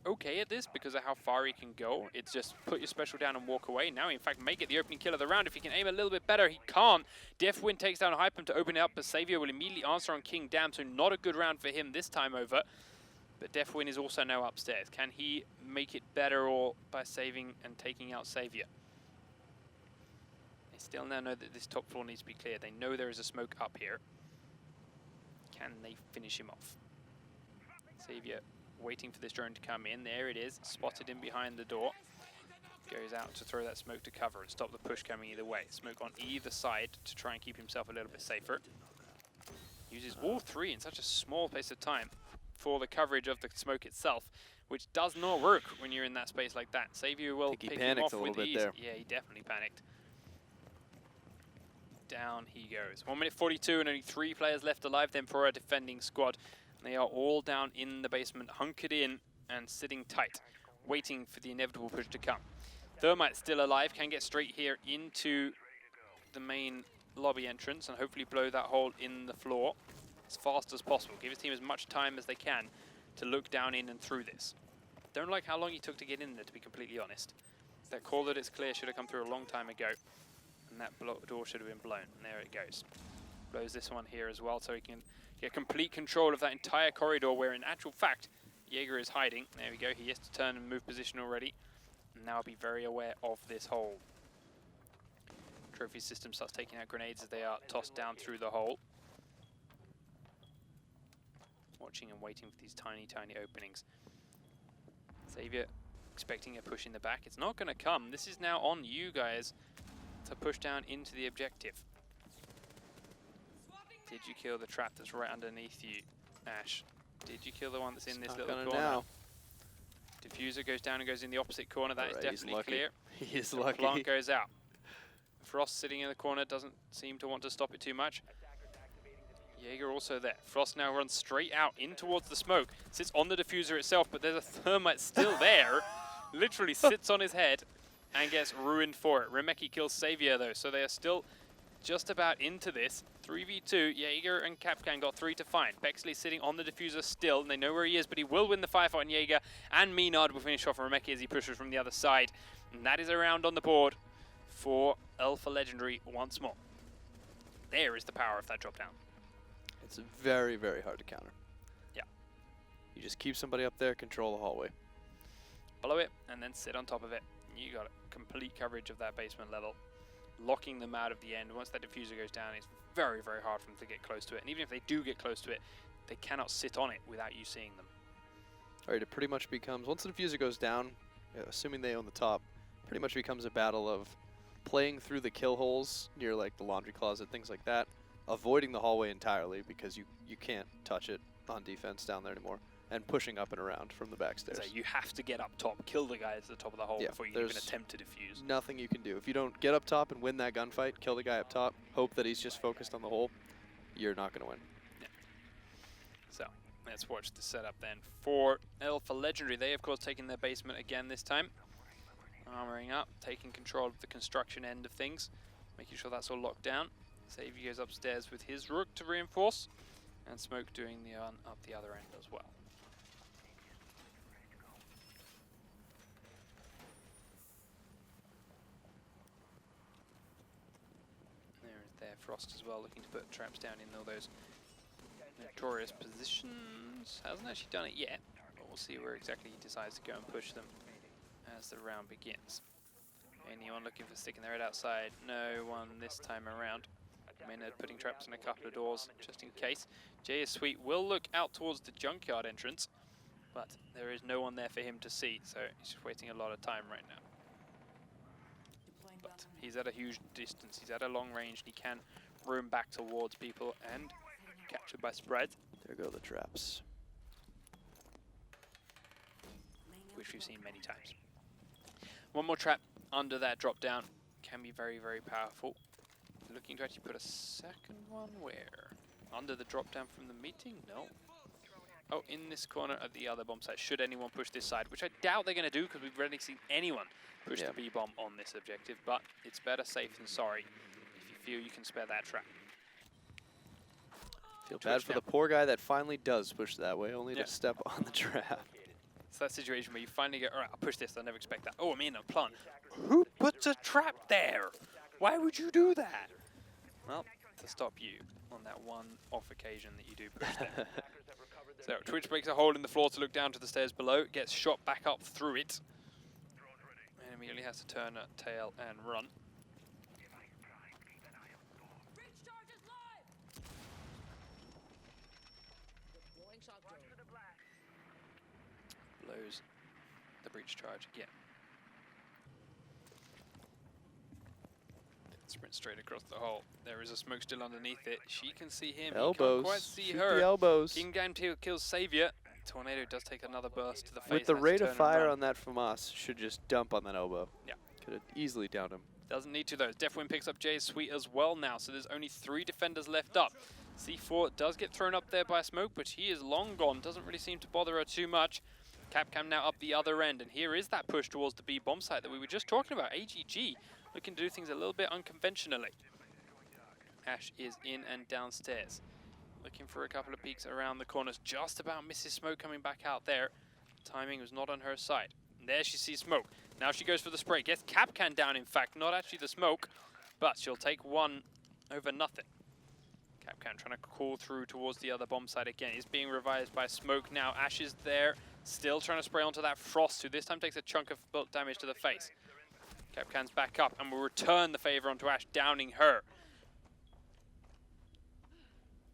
okay at this because of how far he can go. It's just put your special down and walk away. Now, in fact, make it the opening kill of the round. If he can aim a little bit better, he can't. Deathwind takes down Hypem to open it up, but Savior will immediately answer on King Dam, so not a good round for him this time over. But Deathwind is also now upstairs. Can he make it better or by saving and taking out Savior? They still now know that this top floor needs to be cleared. They know there is a smoke up here. Can they finish him off? Savior waiting for this drone to come in. There it is, spotted in behind the door. Goes out to throw that smoke to cover and stop the push coming either way. Smoke on either side to try and keep himself a little bit safer. Uses all three in such a small space of time for the coverage of the smoke itself, which does not work when you're in that space like that. Savior will pick him off with ease. Yeah, he definitely panicked. Down he goes. 1 minute 42 and only 3 players left alive then for a defending squad. They are all down in the basement, hunkered in and sitting tight, waiting for the inevitable push to come. Thermite still alive, can get straight here into the main lobby entrance and hopefully blow that hole in the floor as fast as possible. Give his team as much time as they can to look down in and through this. Don't like how long he took to get in there, to be completely honest. That call that it's clear should have come through a long time ago, and that door should have been blown. And there it goes. Blows this one here as well, so he can get complete control of that entire corridor where in actual fact Jaeger is hiding. There we go, he has to turn and move position already. And now be very aware of this hole. Trophy system starts taking out grenades as they are tossed down through the hole. Watching and waiting for these tiny, tiny openings. Savior expecting a push in the back. It's not going to come. This is now on you guys to push down into the objective. Did you kill the trap that's right underneath you, Ash? Did you kill the one that's in this little corner? Now. Diffuser goes down and goes in the opposite corner. That is definitely clear. He is lucky. Plant goes out. Frost sitting in the corner doesn't seem to want to stop it too much. Jaeger also there. Frost now runs straight out in towards the smoke. Sits on the diffuser itself, but there's a Thermite still there. Literally sits on his head and gets ruined for it. Remeki kills Savior though, so they are still just about into this. 3v2, Jaeger and Capcan got 3 to find. Bexley sitting on the diffuser still, and they know where he is, but he will win the firefight on Jaeger, and Menard will finish off Remeki as he pushes from the other side. And that is a round on the board for Alpha Legendary once more. There is the power of that drop down. It's very, very hard to counter. Yeah. You just keep somebody up there, control the hallway. Blow it, and then sit on top of it. You got complete coverage of that basement level, locking them out of the end. Once that diffuser goes down, it's very, very hard for them to get close to it. And even if they do get close to it, they cannot sit on it without you seeing them. All right, it pretty much becomes, once the diffuser goes down, assuming they own the top, pretty much becomes a battle of playing through the kill holes near like the laundry closet, things like that, avoiding the hallway entirely because you can't touch it on defense down there anymore, and pushing up and around from the back stairs. So you have to get up top, kill the guy at the top of the hole before you even attempt to defuse. Nothing you can do. If you don't get up top and win that gunfight, kill the guy up top, hope that he's just focused on the hole, you're not going to win. Yeah. So let's watch the setup then for Alpha Legendary. They, of course, taking their basement again this time. Armoring up, taking control of the construction end of things, making sure that's all locked down. Savior goes upstairs with his Rook to reinforce, and Smoke doing the up the other end as well. There, Frost as well, looking to put traps down in all those notorious positions. Hasn't actually done it yet, but we'll see where exactly he decides to go and push them as the round begins. Anyone looking for sticking their head outside? No one this time around. Maynard putting traps in a couple of doors just in case. Jay is sweet, will look out towards the junkyard entrance, but there is no one there for him to see, so he's just waiting a lot of time right now. But he's at a huge distance, he's at a long range, and he can room back towards people and captured by spread, There go the traps. which we've seen many times. One more trap under that drop down can be very, very powerful. Looking to actually put a second one where? Under the drop down from the meeting? No. Oh, in this corner at the other bomb site, should anyone push this side, which I doubt they're going to do because we've rarely seen anyone push the B bomb on this objective, but it's better safe than sorry if you feel you can spare that trap. Feel bad for the poor guy that finally does push that way, only to step on the trap. It's that situation where you finally go, all right, I'll push this, I'll never expect that. Oh, I'm in a plant. Who puts a trap there? Why would you do that? Well, to stop you on that one off occasion that you do push there. So Twitch breaks a hole in the floor to look down to the stairs below, gets shot back up through it, and immediately has to turn a tail and run. Blows the breach charge again. Sprint straight across the hole. There is a smoke still underneath it. She can see him. He can't quite see Shoot her. the elbows. King kills Savior. Tornado does take another burst to the face. With the has rate to of turn and fire run. on that FAMAS, should just dump on that elbow. Yeah. Could have easily downed him. Doesn't need to though. Deathwind picks up Jay's Sweet as well now, so there's only 3 defenders left up. C4 does get thrown up there by Smoke, but he is long gone. Doesn't really seem to bother her too much. Capcom now up the other end, and here is that push towards the B bomb site that we were just talking about. AGG looking to do things a little bit unconventionally. Ash is in and downstairs. Looking for a couple of peeks around the corners. Just about misses Smoke coming back out there. Timing was not on her side. And there she sees Smoke. Now she goes for the spray. Gets Capcan down, in fact. Not actually the Smoke, but she'll take one over nothing. Capcan trying to call through towards the other bomb site again. Is being revived by Smoke now. Ash is there. Still trying to spray onto that Frost, who this time takes a chunk of bullet damage to the face. Capcan's back up and will return the favor onto Ash, downing her.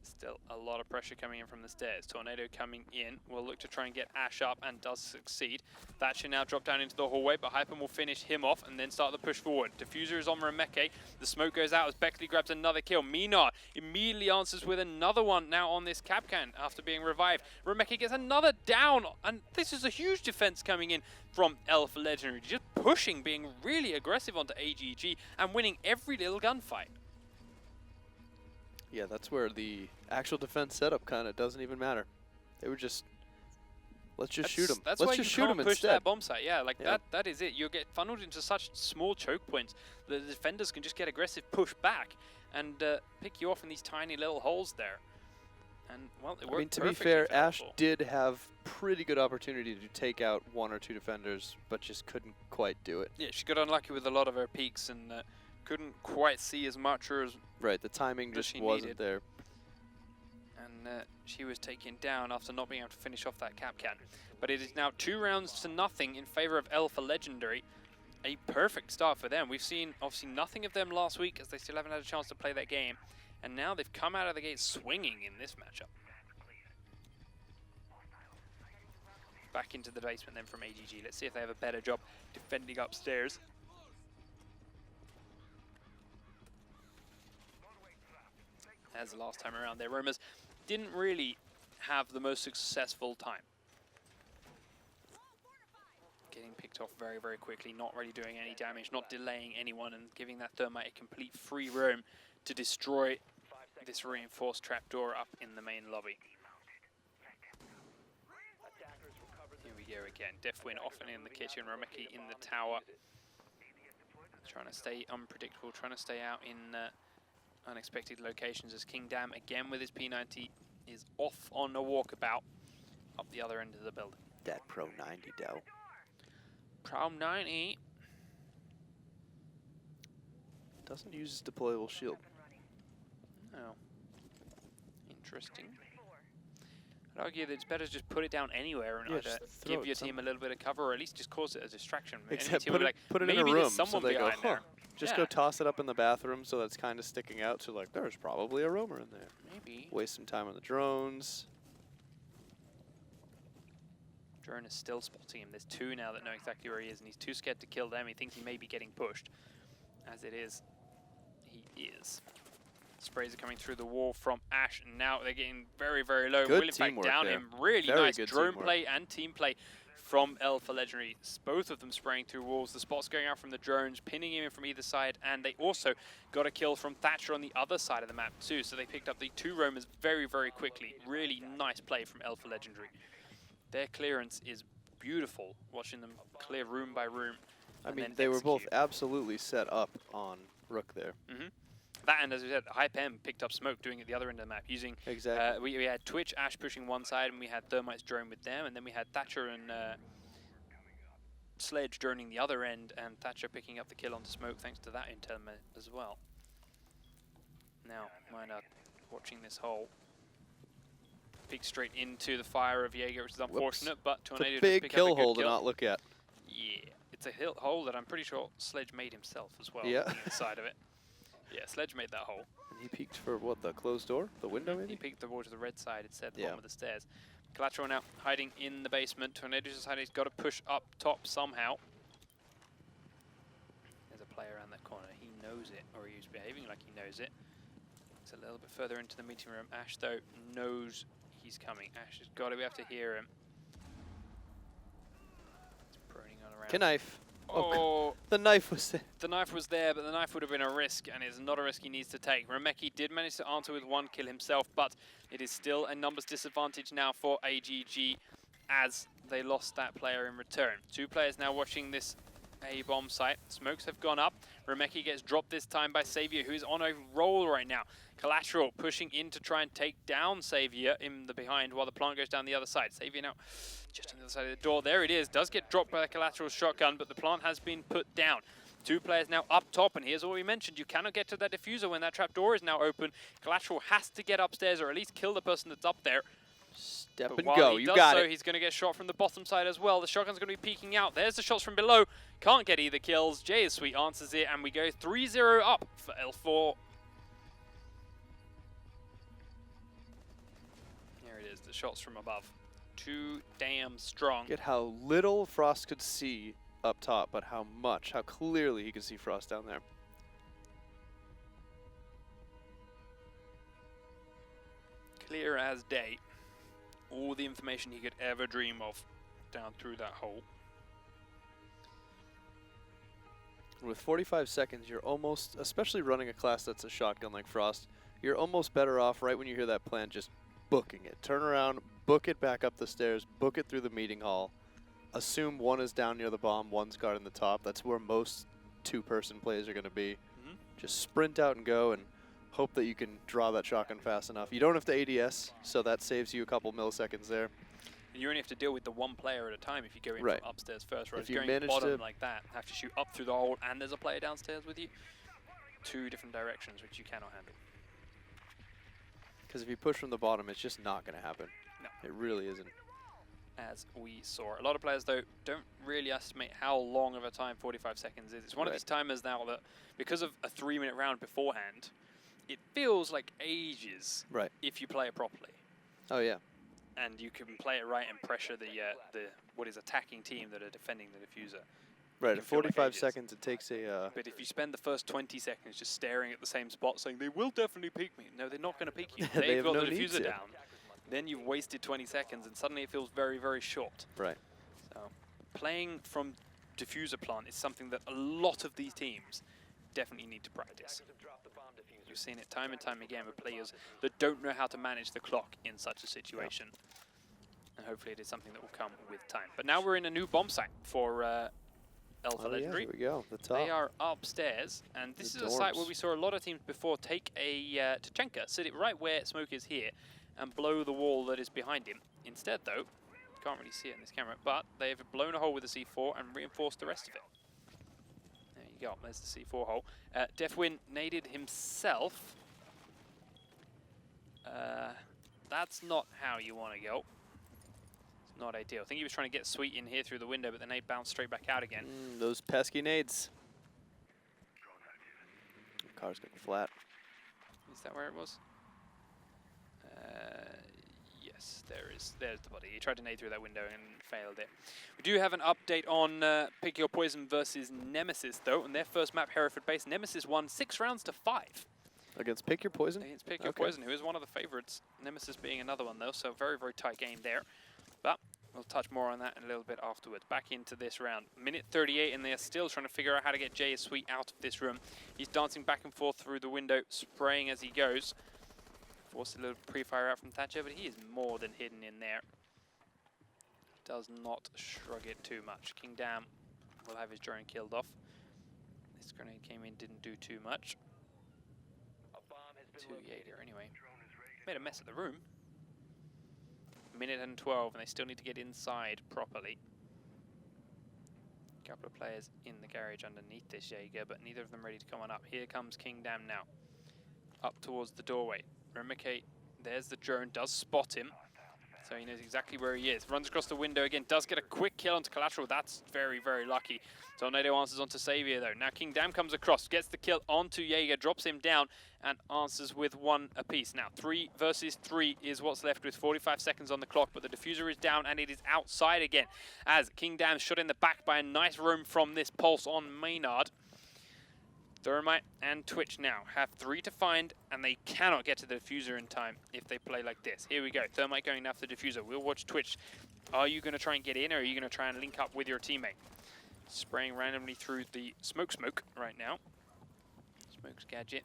Still a lot of pressure coming in from the stairs. Tornado coming in. Will look to try and get Ash up and does succeed. That should now drop down into the hallway, but Hyper will finish him off and then start the push forward. Diffuser is on Remeke. The smoke goes out as Beckley grabs another kill. Minar immediately answers with another one now on this Capcan after being revived. Remeke gets another down, and this is a huge defense coming in from Elf Legendary. Just pushing, being really aggressive onto AGG and winning every little gunfight. Yeah, that's where the actual defense setup kind of doesn't even matter. They were just, let's just shoot them. That's Let's why just you shoot can't them push instead. that bomb site. Yeah, like that is it. You get funneled into such small choke points that the defenders can just get aggressive push back and pick you off in these tiny little holes there. And well, it worked. I mean, to be perfectly fair, for Ash Apple. did have pretty good opportunity to take out 1 or 2 defenders, but just couldn't quite do it. Yeah, she got unlucky with a lot of her peaks and couldn't quite see as much or as Right, the timing That just she wasn't needed. there. and she was taken down after not being able to finish off that Capcan. But it is now 2 rounds to nothing in favor of Alpha Legendary. A perfect start for them. We've seen obviously nothing of them last week as they still haven't had a chance to play that game. And now they've come out of the gate swinging in this matchup. Back into the basement then from AGG. Let's see if they have a better job defending upstairs. As the last time around, their roamers didn't really have the most successful time. Getting picked off very, very quickly, not really doing any damage, not delaying anyone, and giving that thermite a complete free roam to destroy this reinforced trapdoor up in the main lobby. Here we go again. Deathwind often in the kitchen, Romeki in the tower. Trying to stay unpredictable, trying to stay out in unexpected locations as King Dam again with his P90 is off on a walkabout up the other end of the building. That Pro 90 Dell. Pro 90. Doesn't use his deployable shield. Oh. Interesting. I'd argue that it's better to just put it down anywhere and Yeah, either just throw give it your team a little bit of cover or at least just cause it a distraction. Enemy Except team put will it, be like, put it in a maybe room there's so someone they go, behind there. Just Yeah. go toss it up in the bathroom so that's kind of sticking out to like, there's probably a roamer in there. Maybe. Waste some time on the drones. Drone is still spotting him. There's 2 now that know exactly where he is, and he's too scared to kill them. He thinks he may be getting pushed. As it is, he is. Sprays are coming through the wall from Ash, and now they're getting very, very low. Good Will, in fact, teamwork down there. him. Really Very nice good drone teamwork. play and team play from Alpha Legendary. Both of them spraying through walls. The spots going out from the drones, pinning him in from either side, and they also got a kill from Thatcher on the other side of the map too. So they picked up the 2 roamers very, very quickly. Really nice play from Alpha Legendary. Their clearance is beautiful, watching them clear room by room. I mean, they were both absolutely set up on Rook there. That, and as we said, Hype M picked up Smoke doing it at the other end of the map using... Exactly. we had Twitch, Ash pushing one side, and we had Thermite's drone with them, and then we had Thatcher and Sledge droning the other end, and Thatcher picking up the kill onto Smoke thanks to that intel as well. Now, Miner watching this hole. Peeks straight into the fire of Jaeger, which is unfortunate, but Tornado it's a big pick kill up a good hole to kill. not look at. Yeah, it's a hole that I'm pretty sure Sledge made himself as well. Yeah. On the inside of it. Yeah, Sledge made that hole. And he peeked for what, the closed door? The window maybe? He peeked the wall to the red side instead, the Yeah. bottom of the stairs. Collateral now hiding in the basement. Tornado's decided he's got to push up top somehow. There's a player around that corner. He knows it, or he's behaving like he knows it. It's a little bit further into the meeting room. Ash, though, knows he's coming. Ash has got to be able to hear him. He's proning on around. Knife. Oh, The knife was there. the knife was there, but the knife would have been a risk, and it's not a risk he needs to take. Remeki did manage to answer with 1 kill himself, but it is still a numbers disadvantage now for AGG as they lost that player in return. 2 players now watching this A-bomb site. Smokes have gone up. Remeki gets dropped this time by Savior, who is on a roll right now. Collateral pushing in to try and take down Savior in the behind while the plant goes down the other side. Savior now just on the other side of the door. There it is. Does get dropped by the Collateral shotgun, but the plant has been put down. 2 players now up top, and here's what we mentioned. You cannot get to that diffuser when that trap door is now open. Collateral has to get upstairs or at least kill the person that's up there. Step But and while go. he You does got so, it. he's going to get shot from the bottom side as well. The shotgun's going to be peeking out. There's the shots from below. Can't get either kills. Jay is Sweet answers it, and we go 3-0 up for L4. Here it is, the shots from above. Too damn strong. Get how little Frost could see up top, but how much, how clearly he could see Frost down there. Clear as day. All the information he could ever dream of down through that hole. With 45 seconds, you're almost, especially running a class that's a shotgun like Frost, you're almost better off right when you hear that plant just booking it. Turn around, book it back up the stairs, book it through the meeting hall. Assume one is down near the bomb, one's guarding the top. That's where most 2-person plays are going to be. Just sprint out and go and hope that you can draw that shotgun fast enough. You don't have to ADS, so that saves you a couple milliseconds there. And you only have to deal with the 1 player at a time if you go in Right. from upstairs first. Whereas If you going manage bottom to- like that, have to shoot up through the hole and there's a player downstairs with you. 2 different directions which you cannot handle. Because if you push from the bottom, it's just not going to happen. No. It really isn't. As we saw. A lot of players, though, don't really estimate how long of a time 45 seconds is. It's one of Right. these timers now that, because of a 3-minute round beforehand, it feels like ages Right. if you play it properly. Oh, yeah. And you can play it right and pressure the what is attacking team that are defending the diffuser. Right, can at feel like 45 ages. seconds, it takes a... But if you spend the first 20 seconds just staring at the same spot saying, they will definitely peek me. No, they're not going to peek you. They They've have got no the need diffuser to. down. Then you've wasted 20 seconds and suddenly it feels very, very short. Right. So playing from diffuser plant is something that a lot of these teams definitely need to practice. You've seen it time and time again with players that don't know how to manage the clock in such a situation. And hopefully it is something that will come with time. But now we're in a new bomb site for Alpha Oh, yeah, Legendary. here we go. The top. They are upstairs, and this The is a site where dorms. we saw a lot of teams before take a Tachenka, sit it right where Smoke is here, and blow the wall that is behind him. Instead, though, can't really see it in this camera, but they've blown a hole with the C4 and reinforced the rest of it. There you go, there's the C4 hole. Deathwin naded himself. That's not how you want to go. It's not ideal. I think he was trying to get Sweet in here through the window, but the nade bounced straight back out again. Those pesky nades. The car's going flat. Is that where it was? Yes, there's the body. He tried to nade through that window and failed it. We do have an update on Pick Your Poison versus Nemesis, though. On their first map, Hereford Base, Nemesis won 6 rounds to 5. Against Pick Your Poison? Against Pick Your Poison, who is one of the favourites. Nemesis being another one, though, so very, very tight game there. But we'll touch more on that in a little bit afterwards. Back into this round. Minute 38, and they are still trying to figure out how to get Jay Sweet out of this room. He's dancing back and forth through the window, spraying as he goes. Forced a little pre-fire out from Thatcher, but he is more than hidden in there. Does not shrug it too much. King Dam will have his drone killed off. This grenade came in, didn't do too much. To Jaeger anyway. Made a mess of the room. Minute and 12, and they still need to get inside properly. A couple of players in the garage underneath this Jaeger, but neither of them ready to come on up. Here comes King Dam now. Up towards the doorway. Remike, there's the drone, does spot him. So he knows exactly where he is. Runs across the window again, does get a quick kill onto Collateral. That's very, very lucky. Tornado answers onto Xavier though. Now King Dam comes across, gets the kill onto Jaeger, drops him down, and answers with one apiece. Now 3 versus 3 is what's left with 45 seconds on the clock, but the diffuser is down and it is outside again. As King Dam shot in the back by a nice roam from this pulse on Maynard. Thermite and Twitch now have 3 to find, and they cannot get to the diffuser in time if they play like this. Here we go, Thermite going after the diffuser. We'll watch Twitch. Are you going to try and get in, or are you going to try and link up with your teammate? Spraying randomly through the smoke right now. Smoke's gadget.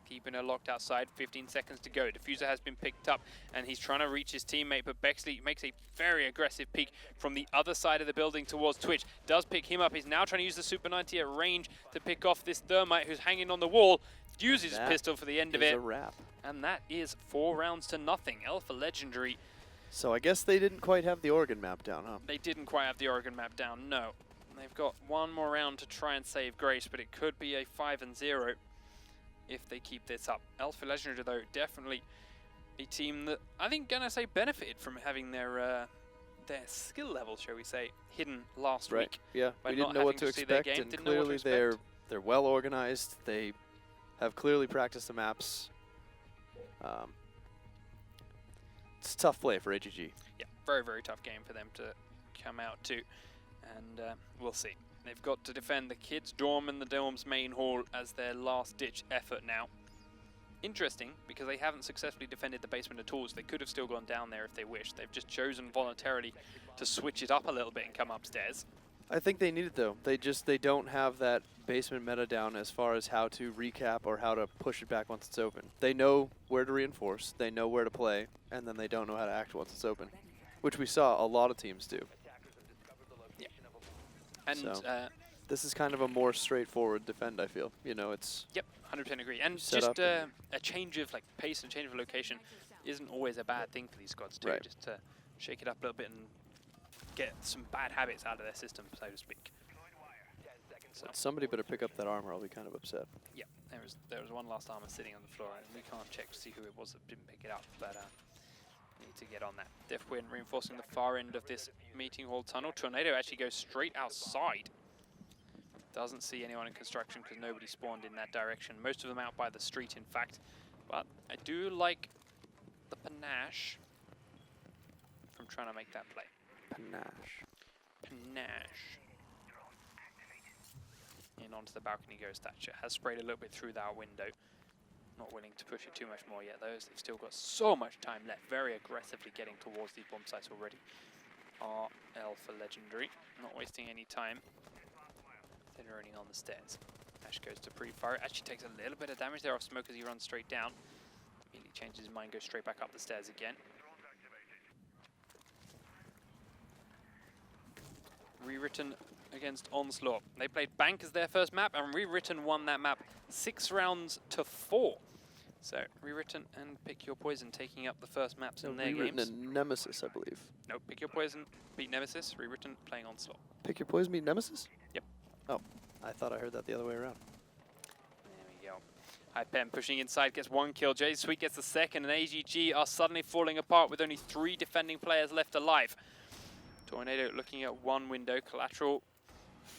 Keeping her locked outside, 15 seconds to go. Diffuser has been picked up, and he's trying to reach his teammate, but Bexley makes a very aggressive peek from the other side of the building towards Twitch. Does pick him up. He's now trying to use the Super 90 at range to pick off this Thermite who's hanging on the wall. Uses his pistol for the end of it. A wrap. And that is 4 rounds to nothing. Alpha Legendary. So I guess they didn't quite have the Oregon map down, huh? They didn't quite have the Oregon map down, no. They've got one more round to try and save Grace, but it could be a 5-0. If they keep this up. Alpha Legendary, though, definitely a team that I think gonna say benefited from having their skill level, shall we say, hidden last week. Yeah, by we not didn't know what having to see their expect, game, and didn't know what to clearly expect. they're well organized. They have clearly practiced the maps. It's a tough play for AGG. Yeah, very, very tough game for them to come out to, and we'll see. They've got to defend the kids' dorm and the dorm's main hall as their last-ditch effort now. Interesting, because they haven't successfully defended the basement at all, so they could have still gone down there if they wished. They've just chosen voluntarily to switch it up a little bit and come upstairs. I think they need it, though. They don't have that basement meta down as far as how to recap or how to push it back once it's open. They know where to reinforce, they know where to play, and then they don't know how to act once it's open, which we saw a lot of teams do. And so, this is kind of a more straightforward defend, I feel. You know, it's... Yep, 100% agree. And set just up a change of like pace and change of location isn't always a bad thing for these squads too. Right. Just to shake it up a little bit and get some bad habits out of their system, so to speak. So Somebody better pick up that armor, I'll be kind of upset. yeah, there was one last armor sitting on the floor, and we can't check to see who it was that didn't pick it up, but need to get on that. Deathwind reinforcing the far end of this meeting hall tunnel. Tornado actually goes straight outside. Doesn't see anyone in construction because nobody spawned in that direction. Most of them out by the street, in fact. But I do like the panache from trying to make that play. Panache. Panache. In onto the balcony goes Thatcher. Has sprayed a little bit through that window. Not willing to push it too much more yet, though, as they've still got so much time left. Very aggressively getting towards these bomb sites already. Are Alpha Legendary. Not wasting any time. They're running on the stairs. Ash goes to pre-fire. Actually takes a little bit of damage there off Smoke as he runs straight down. Immediately changes his mind, goes straight back up the stairs again. Rewritten against Onslaught. They played Bank as their first map, and Rewritten won that map 6 rounds to 4. So Rewritten and Pick Your Poison taking up the first maps in their Rewritten games. and Nemesis, I believe. Nope, Pick Your Poison beat Nemesis, Rewritten playing Onslaught. Pick Your Poison beat Nemesis? Yep. Oh, I thought I heard that the other way around. There we go. Hypen pushing inside, gets 1 kill. Jay Sweet gets the second, and AGG are suddenly falling apart with only 3 defending players left alive. Tornado looking at one window, Collateral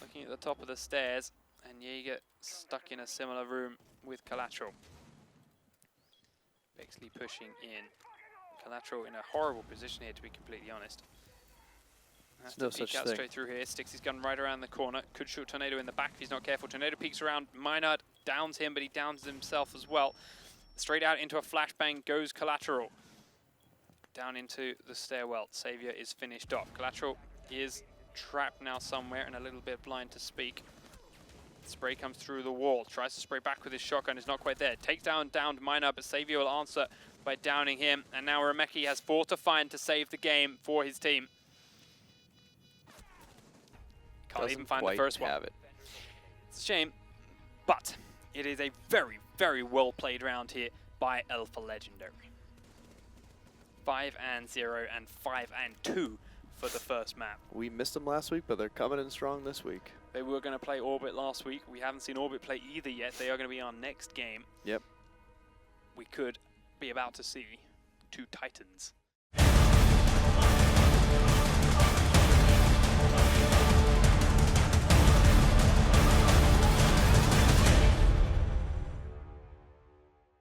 looking at the top of the stairs, and Jaeger stuck in a similar room with Collateral. Bexley pushing in. Collateral in a horrible position here, to be completely honest. Has to no peek such out thing. straight through here, sticks his gun right around the corner. Could shoot Tornado in the back if he's not careful. Tornado peeks around, Maynard downs him, but he downs himself as well. Straight out into a flashbang goes Collateral. Down into the stairwell. Savior is finished off. Collateral is trapped now somewhere and a little bit blind to speak. Spray comes through the wall. Tries to spray back with his shotgun. Is not quite there. Takes downed Miner, but Savior will answer by downing him. And now Remeki has 4 to find to save the game for his team. Can't even find the first one. It's a shame, but it is a very, very well played round here by Alpha Legendary. 5-0 and 5-2 for the first map. We missed them last week, but they're coming in strong this week. They were going to play Orbit last week. We haven't seen Orbit play either yet. They are going to be our next game. Yep. We could be about to see 2 Titans